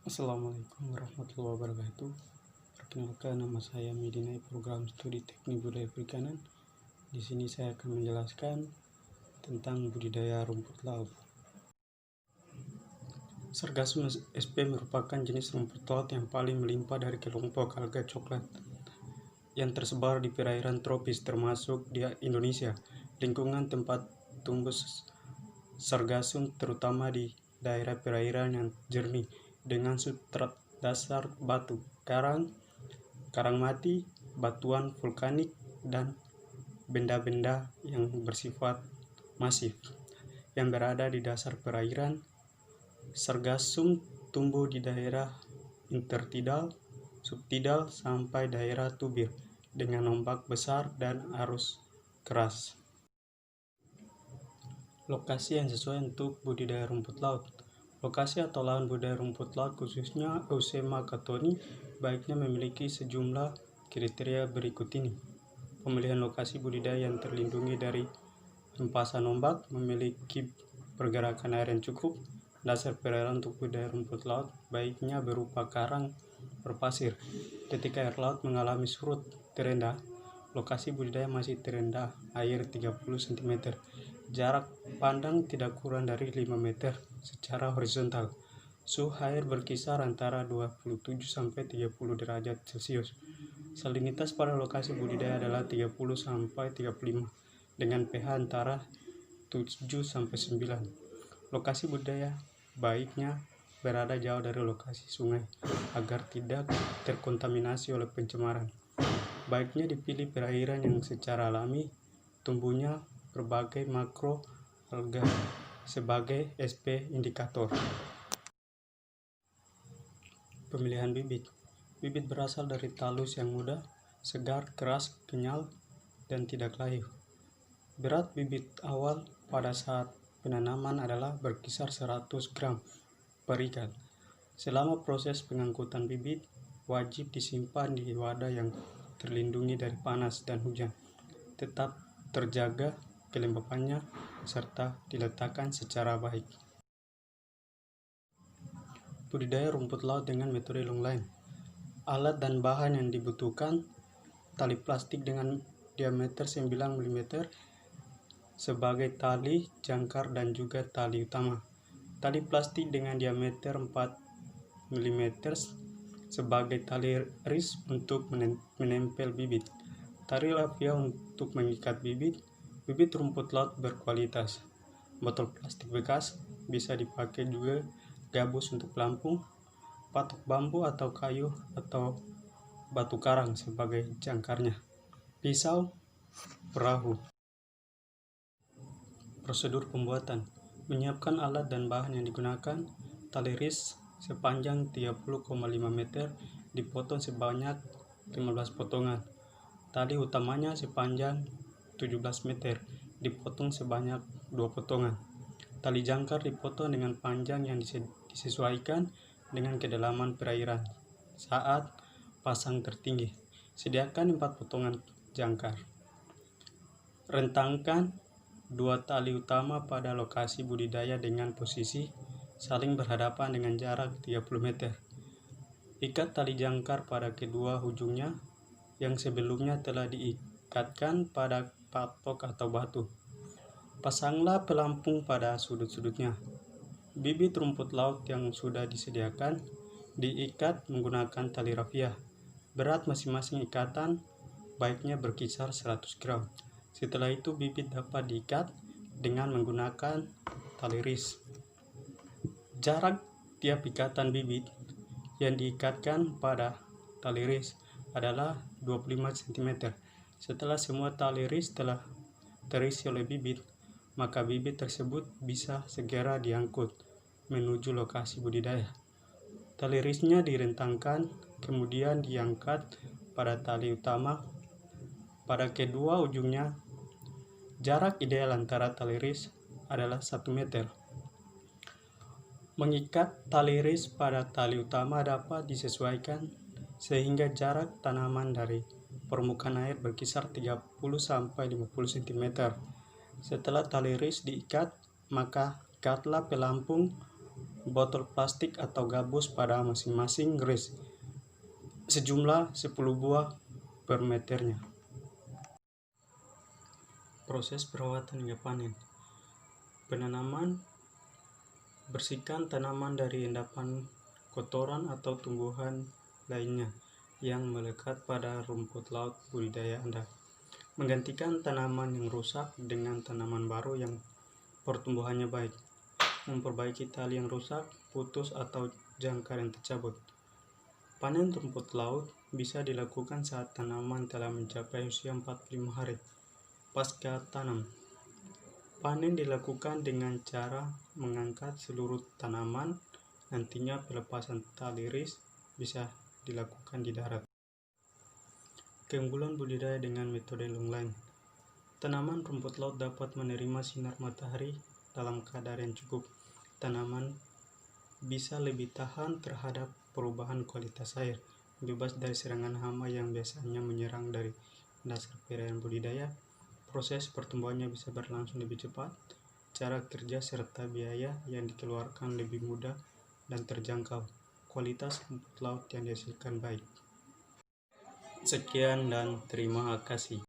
Assalamualaikum warahmatullahi wabarakatuh. Perkenalkan, nama saya Midinai, program studi teknik budidaya perikanan. Di sini saya akan menjelaskan tentang budidaya rumput laut. Sargassum sp merupakan jenis rumput laut yang paling melimpah dari kelompok alga coklat yang tersebar di perairan tropis termasuk di Indonesia. Lingkungan tempat tumbuh sargassum terutama di daerah perairan yang jernih dengan substrat dasar batu, karang mati, batuan vulkanik, dan benda-benda yang bersifat masif yang berada di dasar perairan. Sargassum tumbuh di daerah intertidal, subtidal, sampai daerah tubir dengan ombak besar dan arus keras. Lokasi yang sesuai untuk budidaya rumput laut. Lokasi atau lahan budidaya rumput laut khususnya Eusema catoni baiknya memiliki sejumlah kriteria berikut ini. Pemilihan lokasi budidaya yang terlindungi dari hempasan ombak, memiliki pergerakan air yang cukup. Dasar perairan untuk budidaya rumput laut baiknya berupa karang berpasir. Ketika air laut mengalami surut terendah, lokasi budidaya masih terendah air 30 cm. Jarak pandang tidak kurang dari 5 meter secara horizontal. Suhu air berkisar antara 27-30 derajat Celcius. Salinitas pada lokasi budidaya adalah 30-35 dengan pH antara 7-9. Lokasi budidaya baiknya berada jauh dari lokasi sungai agar tidak terkontaminasi oleh pencemaran. Baiknya dipilih perairan yang secara alami tumbuhnya berbagai makro alga sebagai SP indikator. Pemilihan bibit. Bibit berasal dari talus yang muda, segar, keras, kenyal, dan tidak layu. Berat bibit awal pada saat penanaman adalah berkisar 100 gram per ikat. Selama proses pengangkutan bibit, wajib disimpan di wadah yang terlindungi dari panas dan hujan. Tetap terjaga kelembapannya serta diletakkan secara baik. Budidaya rumput laut dengan metode longline. Alat dan bahan yang dibutuhkan: tali plastik dengan diameter 9 mm sebagai tali jangkar dan juga tali utama. Tali plastik dengan diameter 4 mm sebagai tali ris untuk menempel bibit. Tali rafia untuk mengikat bibit. Bibit rumput laut berkualitas. Botol plastik bekas bisa dipakai juga. Gabus untuk pelampung. Patok bambu atau kayu atau batu karang sebagai jangkarnya. Pisau, perahu. Prosedur pembuatan. Menyiapkan alat dan bahan yang digunakan. Tali ris sepanjang 30,5 meter dipotong sebanyak 15 potongan. Tali utamanya sepanjang 17 meter dipotong sebanyak 2 potongan. Tali jangkar dipotong dengan panjang yang disesuaikan dengan kedalaman perairan saat pasang tertinggi. Sediakan 4 potongan jangkar. Rentangkan 2 tali utama pada lokasi budidaya dengan posisi saling berhadapan dengan jarak 30 meter. Ikat tali jangkar pada kedua ujungnya yang sebelumnya telah diikatkan pada patok atau batu. Pasanglah pelampung pada sudut-sudutnya. Bibit rumput laut yang sudah disediakan diikat menggunakan tali rafia. Berat masing-masing ikatan baiknya berkisar 100 gram. Setelah itu bibit dapat diikat dengan menggunakan tali ris. Jarak tiap ikatan bibit yang diikatkan pada tali ris adalah 25 cm. Setelah semua tali ris telah terisi oleh bibit, maka bibit tersebut bisa segera diangkut menuju lokasi budidaya. Tali risnya direntangkan, kemudian diangkat pada tali utama pada kedua ujungnya. Jarak ideal antara tali ris adalah 1 meter. Mengikat tali ris pada tali utama dapat disesuaikan sehingga jarak tanaman dari permukaan air berkisar 30-50 cm. Setelah tali ris diikat, maka ikatlah pelampung botol plastik atau gabus pada masing-masing gres, sejumlah 10 buah per meternya. Proses perawatan hingga panen. Penanaman: bersihkan tanaman dari endapan kotoran atau tumbuhan lainnya yang melekat pada rumput laut budidaya Anda. Menggantikan tanaman yang rusak dengan tanaman baru yang pertumbuhannya baik. Memperbaiki tali yang rusak, putus, atau jangkar yang tercabut. Panen rumput laut bisa dilakukan saat tanaman telah mencapai usia 45 hari pasca tanam. Panen dilakukan dengan cara mengangkat seluruh tanaman. Nantinya pelepasan tali ris bisa dilakukan di darat. Keunggulan budidaya dengan metode longline. Tanaman rumput laut dapat menerima sinar matahari dalam kadar yang cukup. Tanaman bisa lebih tahan terhadap perubahan kualitas air, bebas dari serangan hama yang biasanya menyerang dari dasar perairan budidaya. Proses pertumbuhannya bisa berlangsung lebih cepat. Cara kerja serta biaya yang dikeluarkan lebih mudah dan terjangkau. Kualitas rumput laut yang dihasilkan baik. Sekian dan terima kasih.